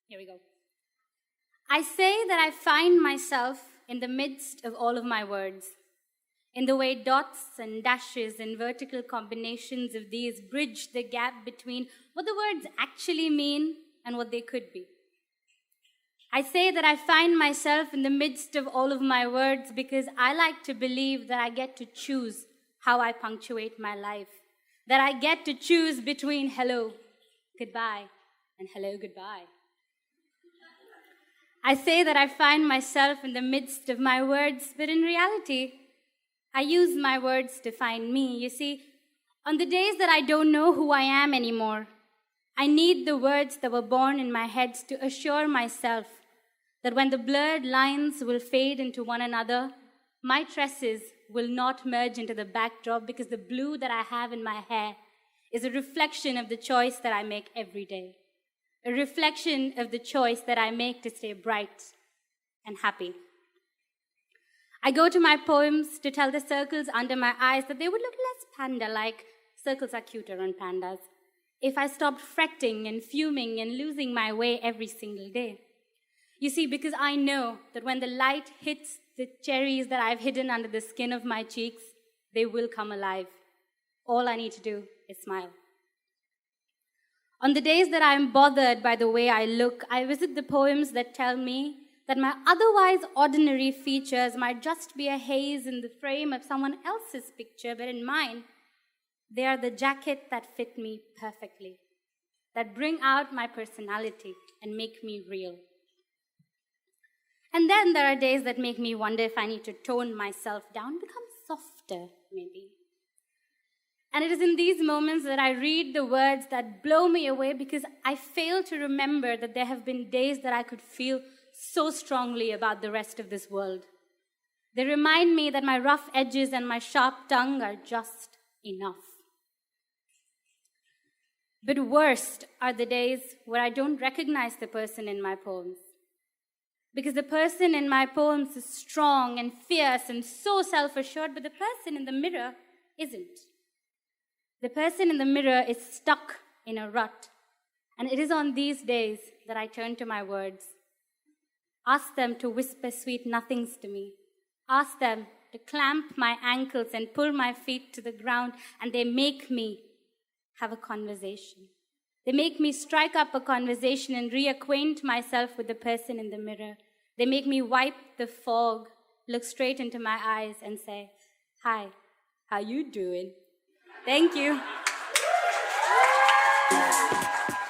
Here we go. I say that I find myself in the midst of all of my words, in the way dots and dashes and vertical combinations of these bridge the gap between what the words actually mean and what they could be. I say that I find myself in the midst of all of my words because I like to believe that I get to choose how I punctuate my life, that I get to choose between hello, goodbye, and hello, goodbye. I say that I find myself in the midst of my words, but in reality, I use my words to find me. You see, on the days that I don't know who I am anymore, I need the words that were born in my head to assure myself that when the blurred lines will fade into one another, my tresses will not merge into the backdrop because the blue that I have in my hair is a reflection of the choice that I make every day, a reflection of the choice that I make to stay bright and happy. I go to my poems to tell the circles under my eyes that they would look less panda-like. Circles are cuter on pandas. If I stopped fretting and fuming and losing my way every single day. You see, because I know that when the light hits the cherries that I've hidden under the skin of my cheeks, they will come alive. All I need to do is smile. On the days that I'm bothered by the way I look, I visit the poems that tell me that my otherwise ordinary features might just be a haze in the frame of someone else's picture, but in mine, they are the jacket that fit me perfectly, that bring out my personality and make me real. And then there are days that make me wonder if I need to tone myself down, become softer, maybe. And it is in these moments that I read the words that blow me away because I fail to remember that there have been days that I could feel so strongly about the rest of this world. They remind me that my rough edges and my sharp tongue are just enough. But worst are the days where I don't recognize the person in my poems. Because the person in my poems is strong and fierce and so self-assured, but the person in the mirror isn't. The person in the mirror is stuck in a rut. And it is on these days that I turn to my words. Ask them to whisper sweet nothings to me. Ask them to clamp my ankles and pull my feet to the ground, and they make me have a conversation. They make me strike up a conversation and reacquaint myself with the person in the mirror. They make me wipe the fog, look straight into my eyes and say, "Hi, how you doing?" Thank you.